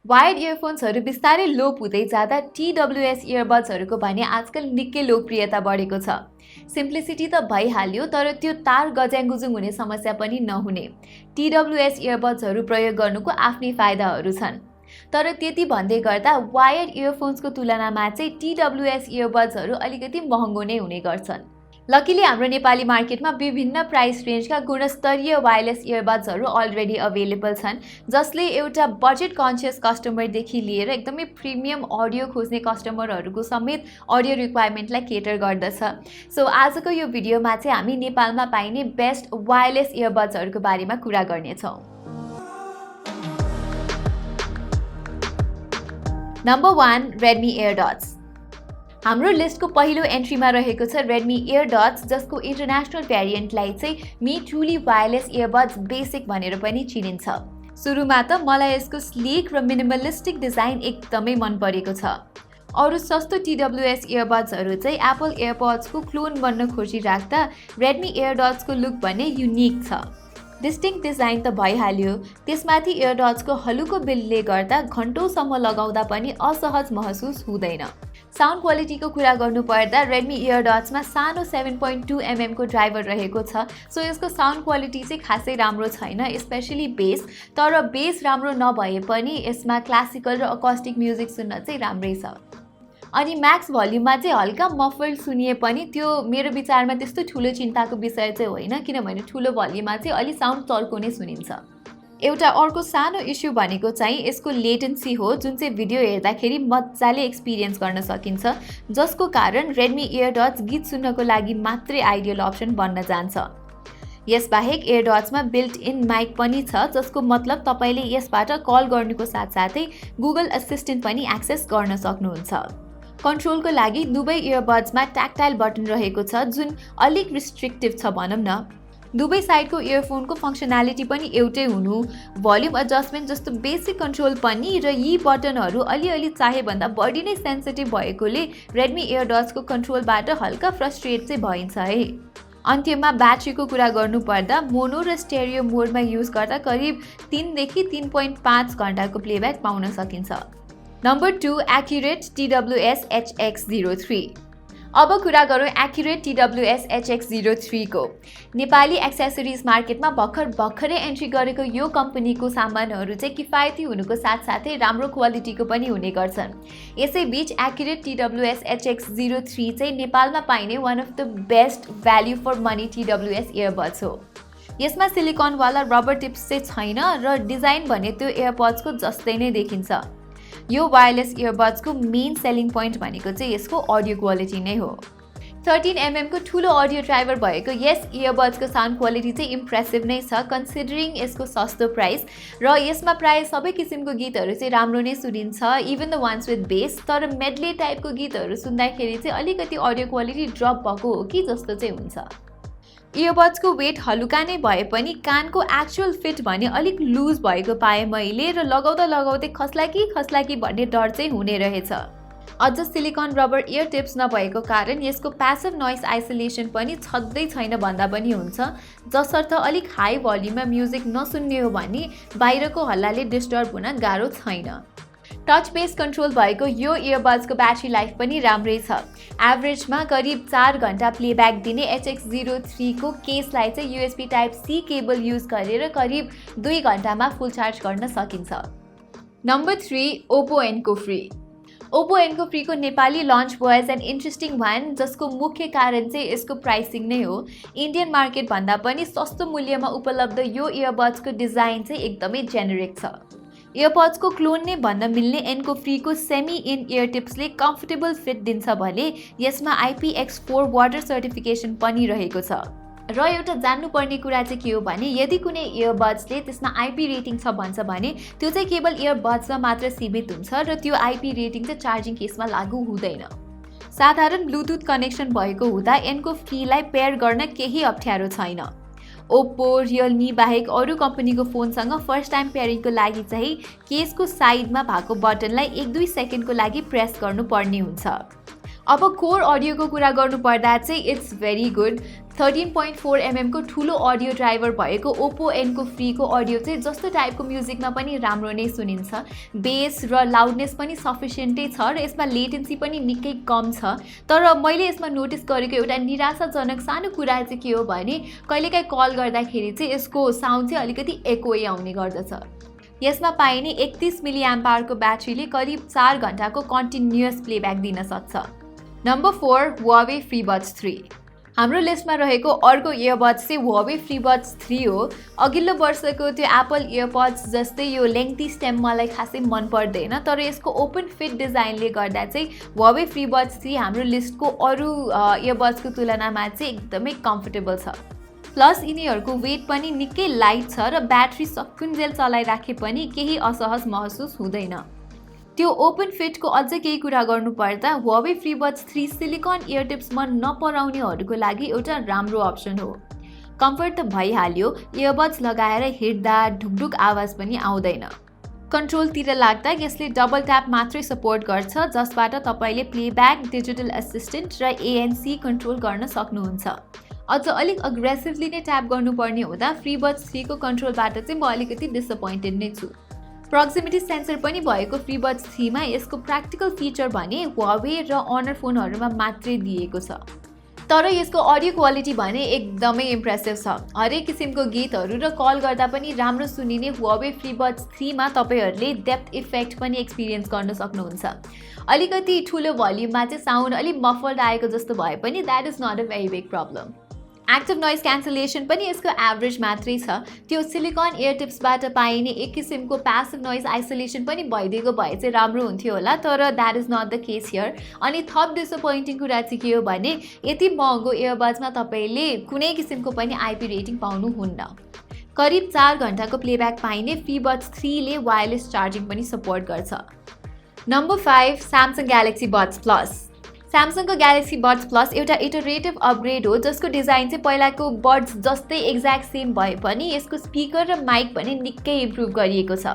Wired इयरफोन्सहरू बिस्तारै लोप हुँदै जाँदा TWS इयरबड्सहरूको भने आजकल निकै लोकप्रियता बढेको छ। सिम्प्लिसिटी त भइहाल्यो, तर त्यो तार गज्याङगुजुङ हुने समस्या पनि नहुने। TWS इयरबड्सहरू प्रयोग गर्नुको आफ्नै फाइदाहरू छन्। तर त्यति भन्दै गर्दा वायर्ड इयरफोन्सको तुलनामा चाहिँ TWS इयरबड्सहरू अलिकति महँगो नै हुने गर्छन्। लकिली हाम्रो नेपाली मार्केटमा विभिन्न प्राइस रेन्जका गुणस्तरीय वायरलेस इयरबड्सहरू अलरेडी अवेलेबल छन्, जसले एउटा बजेट कन्सियस कस्टमरदेखि लिएर एकदमै प्रिमियम अडियो खोज्ने कस्टमरहरूको समेत अडियो रिक्वायरमेन्टलाई केटर गर्दछ। सो आजको यो भिडियोमा चाहिँ हामी नेपालमा पाइने बेस्ट वायरलेस इयरबड्सहरूको बारेमा कुरा गर्नेछौँ। Number 1, Redmi AirDots. हाम्रो लिस्टको पहिलो एन्ट्रीमा रहेको छ रेडमी एयरडट्स, जसको इन्टरनेसनल भ्यारिएन्टलाई चाहिँ me truly wireless earbuds basic भनेर पनि चिनिन्छ। सुरुमा त मलाई यसको स्लिक र मिनिमलिस्टिक डिजाइन एकदमै मन परेको छ। अरू सस्तो TWS इयरबड्सहरू चाहिँ एप्पल एयरपड्सको क्लोन बन्न खोजिराख्दा रेडमी एयरडट्सको लुक भने युनिक छ। डिस्टिङ्क्ट डिजाइन त भइहाल्यो, त्यसमाथि एयरडट्सको हलुको बिलले गर्दा घन्टौँसम्म लगाउँदा पनि असहज महसुस हुँदैन। साउन्ड क्वालिटीको कुरा गर्नुपर्दा रेडमी एयरडट्समा सानो 7.2mm को ड्राइभर रहेको छ, सो यसको साउन्ड क्वालिटी चाहिँ खासै राम्रो छैन, स्पेसली बेस। तर बेस राम्रो नभए पनि यसमा क्लासिकल र अकस्टिक म्युजिक सुन्न चाहिँ राम्रै छ। अनि म्याक्स भल्युममा चाहिँ हल्का मफल्ड सुनिए पनि त्यो मेरो विचारमा त्यस्तो ठुलो चिन्ताको विषय चाहिँ होइन, किनभने ठुलो भल्युममा चाहिँ अलि साउन्ड चर्को नै सुनिन्छ। एउटा अर्को सानो इस्यु भनेको चाहिँ यसको लेटेन्सी हो, जुन चाहिँ भिडियो हेर्दाखेरि मजाले एक्सपिरियन्स गर्न सकिन्छ, जसको कारण रेडमी एयरडट्स गीत सुन्नको लागि मात्रै आइडियल अप्सन बन्न जान्छ। यसबाहेक एयरडट्समा बिल्ट इन माइक पनि छ, जसको मतलब तपाईँले यसबाट कल गर्नुको साथसाथै गुगल असिस्टेन्ट पनि एक्सेस गर्न सक्नुहुन्छ। कन्ट्रोलको लागि दुवै इयरबड्समा ट्याक्टाइल बटन रहेको छ, जुन अलिक रिस्ट्रिक्टिभ छ भनौँ न। दुवै साइडको इयरफोनको फङ्सनालिटी पनि एउटै हुनु, भल्युम एडजस्टमेन्ट जस्तो बेसिक कन्ट्रोल पनि र यी बटनहरू अलिअलि चाहेभन्दा बढी नै सेन्सिटिभ भएकोले रेडमी एयरडट्सको कन्ट्रोलबाट हल्का फ्रस्ट्रेट चाहिँ भइन्छ है। अन्त्यमा ब्याट्रीको कुरा गर्नुपर्दा मोनो र स्टेरियो मोडमा युज गर्दा करिब 3 देखि 3.5 घन्टाको प्लेब्याक पाउन सकिन्छ। Number 2, accurate TWS HX03। अब कुरा गरौँ एक्युरेट TWS HX03 को। नेपाली एक्सेसरिज मार्केटमा भर्खरै एन्ट्री गरेको यो कम्पनीको सामानहरू चाहिँ किफायती हुनुको साथसाथै राम्रो क्वालिटीको पनि हुने गर्छन्। यसैबीच एक्युरेट TWS HX03 चाहिँ नेपालमा पाइने one of the best value for money TWS earbuds हो। यसमा सिलिकनवाला रबर टिप्स चाहिँ छैन र डिजाइन भने त्यो एयरपड्सको जस्तै नै देखिन्छ। यो वायरलेस इयरबड्सको मेन सेलिङ पोइन्ट भनेको चाहिँ यसको अडियो क्वालिटी नै हो। 13mm को ठुलो अडियो ड्राइभर भएको यस इयरबड्सको साउन्ड क्वालिटी चाहिँ इम्प्रेसिभ नै छ, कन्सिडरिङ यसको सस्तो प्राइस। र यसमा प्रायः सबै किसिमको गीतहरू चाहिँ राम्रो नै सुनिन्छ, even the ones with base. तर मेडले टाइपको गीतहरू सुन्दाखेरि चाहिँ अलिकति अडियो क्वालिटी ड्रप भएको हो कि जस्तो चाहिँ हुन्छ। इयरबड्सको वेट हलुका नै भए पनि कानको एक्चुअल फिट भने अलिक लुज भएको पाएँ मैले, र लगाउँदै खस्ला कि भन्ने डर चाहिँ हुने रहेछ। अझ सिलिकन रबर इयर टिप्स नभएको कारण यसको प्यासिभ नोइज आइसोलेसन पनि छँदै छैन भन्दा पनि हुन्छ, जसर्थ अलिक हाई भल्युममा म्युजिक नसुन्ने हो भने बाहिरको हल्लाले डिस्टर्ब हुन गाह्रो छैन। टच बेस कन्ट्रोल भएको यो इयरबड्सको ब्याट्री लाइफ पनि राम्रै छ। एभरेजमा करिब 4 घन्टा प्लेब्याक दिने HX03 को केसलाई चाहिँ USB Type-C केबल युज गरेर करिब 2 घन्टामा फुल चार्ज गर्न सकिन्छ। Number 3, Oppo Enco Free. Oppo Enco Free को Nepali launch was an interesting one, जसको मुख्य कारण चाहिँ यसको प्राइसिङ नै हो। इन्डियन मार्केट भन्दा पनि सस्तो मूल्यमा उपलब्ध यो इयरबड्सको डिजाइन चाहिँ एकदमै जेनेरिक छ। इयरपड्सको क्लोन नै भन्न मिल्ने एन्को फ्रीको सेमी इन इयर टिप्सले कम्फर्टेबल फिट दिन्छ भने यसमा IPX4 वाटर सर्टिफिकेसन पनि रहेको छ। र एउटा जान्नुपर्ने कुरा चाहिँ के हो भने यदि कुनै इयरबड्सले त्यसमा IP रेटिङ छ भन्छ भने त्यो चाहिँ केवल इयरबड्समा मात्र सीमित हुन्छ र त्यो IP रेटिङ चाहिँ चार्जिङ केसमा लागू हुँदैन। साधारण ब्लुटुथ कनेक्सन भएको हुँदा एन्को फ्रीलाई पेयर गर्न केही अप्ठ्यारो छैन। ओप्पो, रियलमी बाहेक अरू कम्पनीको फोनसँग फर्स्ट टाइम पेयरिङको लागि चाहिँ केसको साइडमा भएको बटनलाई 1-2 सेकेन्डको लागि प्रेस गर्नुपर्ने हुन्छ। अब कोर अडियोको कुरा गर्नुपर्दा चाहिँ इट्स भेरी गुड। 13.4 mm को ठुलो अडियो ड्राइभर भएको ओप्पो एनको फ्रीको अडियो चाहिँ जस्तो टाइपको म्युजिकमा पनि राम्रो नै सुनिन्छ। बेस र लाउडनेस पनि सफिसियन्टै छ र यसमा लेटेन्सी पनि निकै कम छ। तर मैले यसमा नोटिस गरेको एउटा निराशाजनक सानो कुरा चाहिँ के हो भने कहिलेकाहीँ कल गर्दाखेरि चाहिँ यसको साउन्ड चाहिँ अलिकति एकोै आउने गर्दछ। यसमा पाइने 31 mAh को ब्याट्रीले करिब 4 घण्टाको कन्टिन्युअस प्लेब्याक दिन सक्छ। Number 4 Huawei FreeBuds 3। हाम्रो लिस्टमा रहेको अर्को इयरबड्स चाहिँ Huawei FreeBuds 3 हो। अघिल्लो वर्षको त्यो एप्पल इयरपड्स जस्तै यो लेङ्थी स्टेम मलाई खासै मन पर्दैन, तर यसको ओपन फिट डिजाइनले गर्दा चाहिँ Huawei FreeBuds 3 हाम्रो लिस्टको अरू इयरबड्सको तुलनामा चाहिँ एकदमै कम्फर्टेबल छ। प्लस यिनीहरूको वेट पनि निकै लाइट छ र ब्याट्री सकुन्जेल चलाइराखे पनि केही असहज महसुस हुँदैन। त्यो ओपन फिटको अझै केही कुरा गर्नुपर्दा Huawei FreeBuds 3 silicon year tips मन नपराउनेहरूको लागि एउटा राम्रो अप्सन हो। कम्फर्ट त भइहाल्यो, इयरबड्स लगाएर हिँड्दा ढुकढुक आवाज पनि आउँदैन। कन्ट्रोलतिर लाग्दा यसले डबल ट्याप मात्रै सपोर्ट गर्छ, जसबाट तपाईँले प्लेब्याक, डिजिटल एसिस्टेन्ट र ANC कन्ट्रोल गर्न सक्नुहुन्छ। अझ अलिक अग्रेसिभली नै ट्याप गर्नुपर्ने हुँदा FreeBuds 3 को कन्ट्रोलबाट चाहिँ म अलिकति डिसअपोइन्टेड नै छु। प्रोक्सिमिटी सेन्सर पनि भएको FreeBuds 3 मा यसको प्र्याक्टिकल फिचर भने Huawei र Honor फोनहरूमा मात्रै दिएको छ। तर यसको अडियो क्वालिटी भने एकदमै इम्प्रेसिभ छ। हरेक किसिमको गीतहरू र कल गर्दा पनि राम्रो सुनिने Huawei FreeBuds 3 मा तपाईँहरूले डेप्थ इफेक्ट पनि एक्सपिरियन्स गर्न सक्नुहुन्छ। अलिकति ठुलो भोल्युममा चाहिँ साउन्ड अलिक मफल्ड आएको जस्तो भए पनि that is not a very big problem. Active noise cancellation पनि यसको एभरेज मात्रै छ। त्यो सिलिकन इयर टिप्सबाट पाइने एक किसिमको प्यासिभ नोइज आइसोलेसन पनि भइदिएको भए चाहिँ राम्रो हुन्थ्यो होला, तर that is not the case here. अनि थप डिसअपोइन्टिङ कुरा चाहिँ के हो भने यति महँगो इयरबड्समा तपाईँले कुनै किसिमको पनि IP रेटिङ पाउनुहुन्न। करिब 4 घण्टाको प्लेब्याक पाइने FreeBuds 3 ले वायरलेस चार्जिङ पनि सपोर्ट गर्छ। Number 5 Samsung Galaxy Buds Plus। स्यामसङको Galaxy Buds Plus एउटा इटरेटिभ अपग्रेड हो, जसको डिजाइन चाहिँ पहिलाको बड्स जस्तै एक्ज्याक्ट सेम भए पनि यसको स्पिकर र माइक पनि निकै इम्प्रुभ गरिएको छ।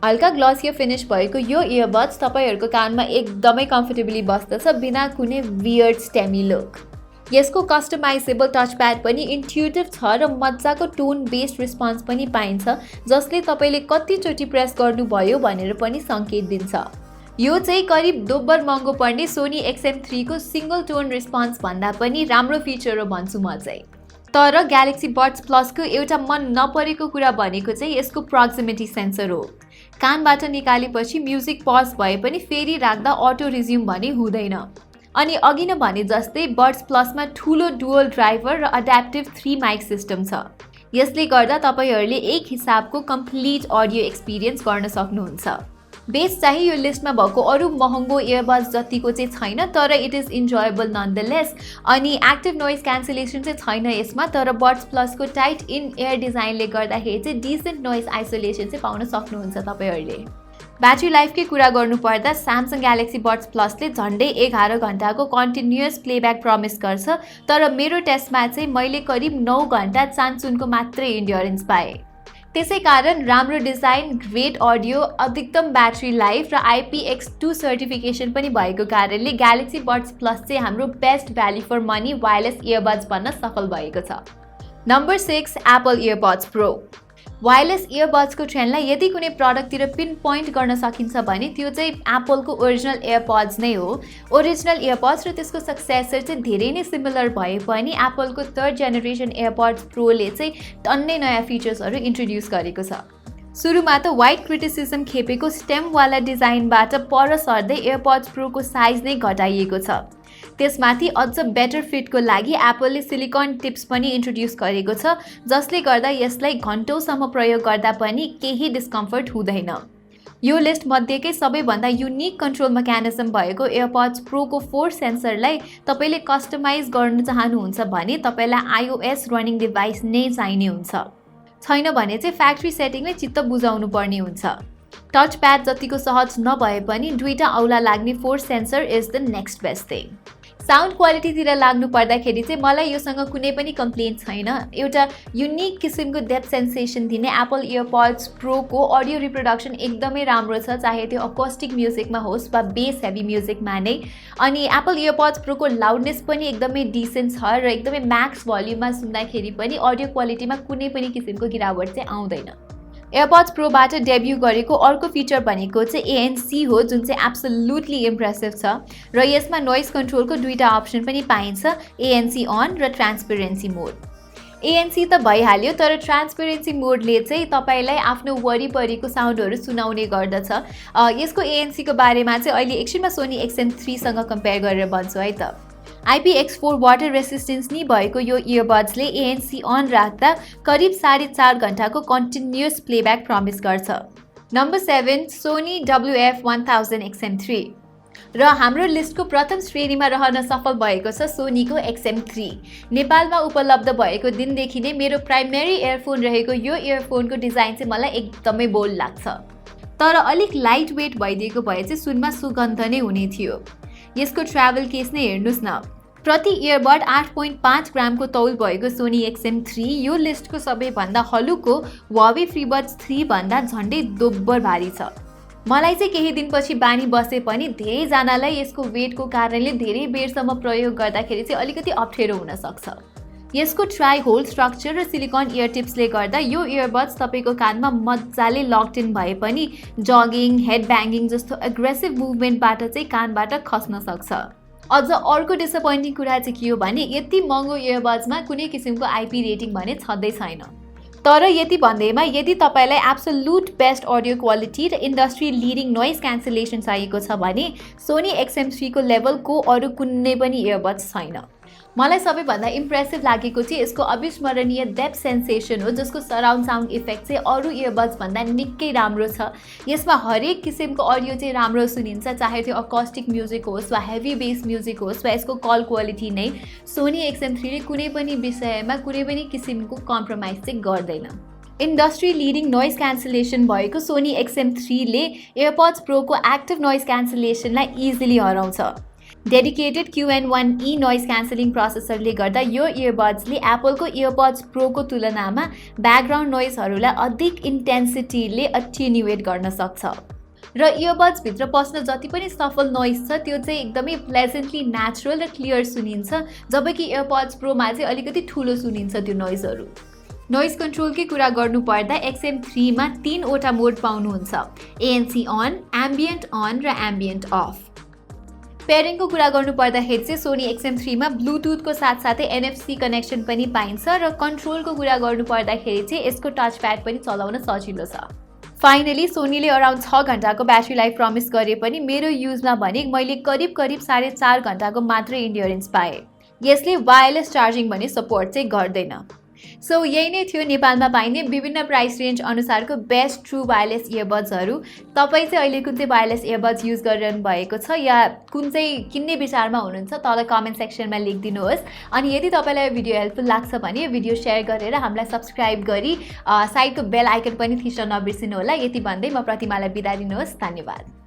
हल्का ग्लसियर फिनिश भएको यो इयरबड्स तपाईँहरूको कानमा एकदमै कम्फर्टेबली बस्दछ बिना कुनै वियर्ड स्टेमी लुक। यसको कस्टमाइजेबल टच प्याड पनि इन्ट्युटिभ छ र मजाको टोन बेस्ड रेस्पोन्स पनि पाइन्छ, जसले तपाईँले कतिचोटि प्रेस गर्नुभयो भनेर पनि सङ्केत दिन्छ। यो चाहिँ करिब दोब्बर महँगो पर्ने Sony XM3 को सिङ्गल टोन रेस्पोन्स भन्दा पनि राम्रो फिचर हो भन्छु म चाहिँ। तर Galaxy Buds Plus को एउटा मन नपरेको कुरा भनेको चाहिँ यसको प्रोक्सिमिटी सेन्सर हो। कानबाट निकालेपछि म्युजिक पज भए पनि फेरि राख्दा अटो रिज्युम भने हुँदैन। अनि अघि नै भने जस्तै Buds Plus मा ठुलो डुअल ड्राइभर र एड्याप्टिभ 3 माइक सिस्टम छ। यसले गर्दा तपाईँहरूले एक हिसाबको कम्प्लिट अडियो एक्सपिरियन्स गर्न सक्नुहुन्छ। बेस चाहिँ यो लिस्टमा भएको अरू महँगो इयरबड्स जतिको चाहिँ छैन, तर इट इज इन्जोयबल ननदलेस। अनि एक्टिभ नोइज क्यान्सलेसन चाहिँ छैन यसमा, तर Buds Plus को टाइट इन एयर डिजाइनले गर्दाखेरि चाहिँ डिसेन्ट नोइज आइसोलेसन चाहिँ पाउन सक्नुहुन्छ तपाईँहरूले। ब्याट्री लाइफकै कुरा गर्नुपर्दा Samsung Galaxy Buds Plus ले झन्डै 11 घण्टाको कन्टिन्युअस प्लेब्याक प्रमिस गर्छ, तर मेरो टेस्टमा चाहिँ मैले करिब 9 घण्टा चान्चुनको मात्रै इन्ड्योरेन्स पाएँ। त्यसै कारण राम्रो डिजाइन, ग्रेट अडियो, अधिकतम ब्याट्री लाइफ र IPX2 सर्टिफिकेसन पनि भएको कारणले Galaxy Buds Plus चाहिँ हाम्रो best value for money wireless earbuds बन्न सफल भएको छ। नम्बर 6 Apple EarPods Pro। वायरलेस इयरबड्सको ट्रेन्डलाई यदि कुनै प्रडक्टतिर पिन पोइन्ट गर्न सकिन्छ भने त्यो चाहिँ एप्पलको ओरिजिनल एयरपड्स नै हो। ओरिजिनल इयरपड्स र त्यसको सक्सेसर चाहिँ धेरै नै सिमिलर भए पनि एप्पलको 3rd जेनेरेसन एयरपड्स प्रोले चाहिँ टन्नै नयाँ फिचर्सहरू इन्ट्रोड्युस गरेको छ। सुरुमा त वाइड क्रिटिसिजम खेपेको स्टेमवाला डिजाइनबाट पर सर्दै एयरपड्स प्रोको साइज नै घटाइएको छ। त्यसमाथि अझ बेटर फिटको लागि एप्पलले सिलिकन टिप्स पनि इन्ट्रोड्युस गरेको छ, जसले गर्दा यसलाई घन्टौँसम्म प्रयोग गर्दा पनि केही डिस्कम्फर्ट हुँदैन। यो लिस्ट मध्येकै सबैभन्दा युनिक कन्ट्रोल मेकानिजम भएको एयरपड्स प्रोको 4 सेन्सरलाई तपाईँले कस्टमाइज गर्न चाहनुहुन्छ भने तपाईँलाई iOS रनिङ डिभाइस नै चाहिने हुन्छ। छैन भने चाहिँ फ्याक्ट्री सेटिङमै चित्त बुझाउनु पर्ने हुन्छ। टच प्याड जतिको सहज नभए पनि दुईटा औला लाग्ने 4 sensor is the next best thing. Sound क्वालिटीतिर लाग्नु पर्दाखेरि चाहिँ मलाई योसँग कुनै पनि कम्प्लेन छैन। एउटा युनिक किसिमको डेप्थ सेन्सेसन दिने एप्पल इयरपड्स प्रोको अडियो रिप्रोडक्सन एकदमै राम्रो छ, चाहे त्यो अकोस्टिक म्युजिकमा होस् वा बेस हेभी म्युजिकमा नै। अनि एप्पल इयरपड्स प्रोको लाउडनेस पनि एकदमै डिसेन्ट छ र एकदमै म्याक्स भोल्युममा सुन्दाखेरि पनि अडियो क्वालिटीमा कुनै पनि किसिमको गिरावट चाहिँ आउँदैन। एयरपड्स प्रोबाट डेब्यू गरेको अर्को फिचर भनेको चाहिँ ANC हो, जुन चाहिँ एब्सोल्युटली इम्प्रेसिभ छ र यसमा नोइज कन्ट्रोलको दुईटा अप्सन पनि पाइन्छ, ANC अन र ट्रान्सपेरेन्सी मोड। ANC त भइहाल्यो, तर ट्रान्सपेरेन्सी मोडले चाहिँ तपाईँलाई आफ्नो वरिपरिको साउन्डहरू सुनाउने गर्दछ। यसको ANC को बारेमा चाहिँ अहिले एकछिनमा सोनी XM3 सँग कम्पेयर गरेर भन्छु है त। IPX4 वाटर रेसिस्टेन्स नि भएको यो इयरबड्सले ANC अन राख्दा करिब 4.5 घण्टाको कन्टिन्युअस प्लेब्याक प्रमिस गर्छ। नम्बर 7 सोनी WF-1000 XM3 र हाम्रो लिस्टको प्रथम श्रेणीमा रहन सफल भएको छ सोनीको XM3। नेपालमा उपलब्ध भएको दिनदेखि नै मेरो प्राइमेरी इयरफोन रहेको यो इयरफोनको डिजाइन चाहिँ मलाई एकदमै बोल्ड लाग्छ, तर अलिक लाइट वेट भइदिएको भए चाहिँ सुनमा सुगन्ध नै हुने थियो। यसको ट्राभल केस नै हेर्नुस् न, प्रति इयरबड 8.5 ग्रामको तौल भएको सोनी XM3 यो लिस्टको सबैभन्दा हलुको Huawei FreeBuds 3 भन्दा झन्डै दोब्बर भारी छ। मलाई चाहिँ केही दिनपछि बानी बसे पनि धेरैजनालाई यसको वेटको कारणले धेरै बेरसम्म प्रयोग गर्दाखेरि चाहिँ अलिकति अप्ठ्यारो हुन सक्छ। यसको ट्राई होल स्ट्रक्चर र सिलिकन इयर टिप्सले गर्दा यो इयरबड्स तपाईँको कानमा मजाले लक्ड इन भए पनि जगिङ, हेड ब्याङ्गिङ जस्तो एग्रेसिभ मुभमेन्टबाट चाहिँ कानबाट खस्न सक्छ। अझ अर्को डिसअपोइन्टिङ कुरा चाहिँ के हो भने यति महँगो इयरबड्समा कुनै किसिमको IP रेटिङ भने छँदै छैन। तर यति भन्दैमा यदि तपाईँलाई एब्सोल्युट बेस्ट अडियो क्वालिटी र इन्डस्ट्री लिडिङ नोइज क्यान्सलेसन चाहिएको छ भने सोनी XM3 को लेभलको अरू कुनै पनि इयरबड्स छैन। मलाई सबैभन्दा इम्प्रेसिभ लागेको चाहिँ यसको अविस्मरणीय डेप्थ सेन्सेसन हो, जसको सराउन्ड साउन्ड इफेक्ट चाहिँ अरू इयरबड्स भन्दा निकै राम्रो छ। यसमा हरेक किसिमको अडियो चाहिँ राम्रो सुनिन्छ, चाहे त्यो अकोस्टिक म्युजिक होस् वा हेभी बेस म्युजिक होस् वा यसको कल क्वालिटी नै सोनी XM3 ले कुनै पनि विषयमा कुनै पनि किसिमको कम्प्रोमाइज चाहिँ गर्दैन। इन्डस्ट्री लिडिङ नोइज क्यान्सलेसन भएको सोनी XM3 ले एयरपड्स प्रोको एक्टिभ नोइज क्यान्सलेसनलाई इजिली हराउँछ। डेडिकेटेड QN1E नोइज क्यान्सलिङ प्रोसेसरले गर्दा यो इयरबड्सले एप्पलको इयरपड्स प्रोको तुलनामा ब्याकग्राउन्ड नोइजहरूलाई अधिक इन्टेन्सिटीले अटेन्युएट गर्न सक्छ र इयरबड्सभित्र पस्न जति पनि सफल नोइज छ त्यो चाहिँ एकदमै प्लेजेन्टली नेचुरल र क्लियर सुनिन्छ, जबकि इयरपड्स प्रोमा चाहिँ अलिकति ठुलो सुनिन्छ त्यो नोइजहरू। नोइज कन्ट्रोलकै कुरा गर्नुपर्दा XM3 मा 3 वटा मोड पाउनुहुन्छ, ANC अन, एम्बियन्ट अन र एम्बियन्ट अफ। पेयरिङको कुरा गर्नुपर्दाखेरि चाहिँ सोनी XM3 मा ब्लुटुथको साथसाथै NFC कनेक्सन पनि पाइन्छ र कन्ट्रोलको कुरा गर्नुपर्दाखेरि चाहिँ यसको टच प्याड पनि चलाउन सजिलो छ। फाइनली सोनीले अराउन्ड 6 घण्टाको ब्याट्री लाइफ प्रमिस गरे पनि मेरो युजमा भने मैले करिब 4.5 घण्टाको मात्र इन्ड्योरेन्स पाएँ। यसले वायरलेस चार्जिङ भने सपोर्ट चाहिँ गर्दैन। सो यही नै थियो नेपालमा पाइने विभिन्न प्राइस रेन्ज अनुसारको बेस्ट ट्रु वायरलेस इयरबड्सहरू। तपाईँ चाहिँ अहिले कुन चाहिँ वायरलेस इयरबड्स युज गरिरहनु भएको छ या कुन चाहिँ किन्ने विचारमा हुनुहुन्छ तल कमेन्ट सेक्सनमा लेखिदिनुहोस्। अनि यदि तपाईँलाई यो भिडियो हेल्पफुल लाग्छ भने यो भिडियो सेयर गरेर हामीलाई सब्सक्राइब गरी साइडको बेल आइकन पनि थिच्न नबिर्सिनु होला। यति भन्दै म प्रतिमालाई बिदा दिनुहोस्। धन्यवाद।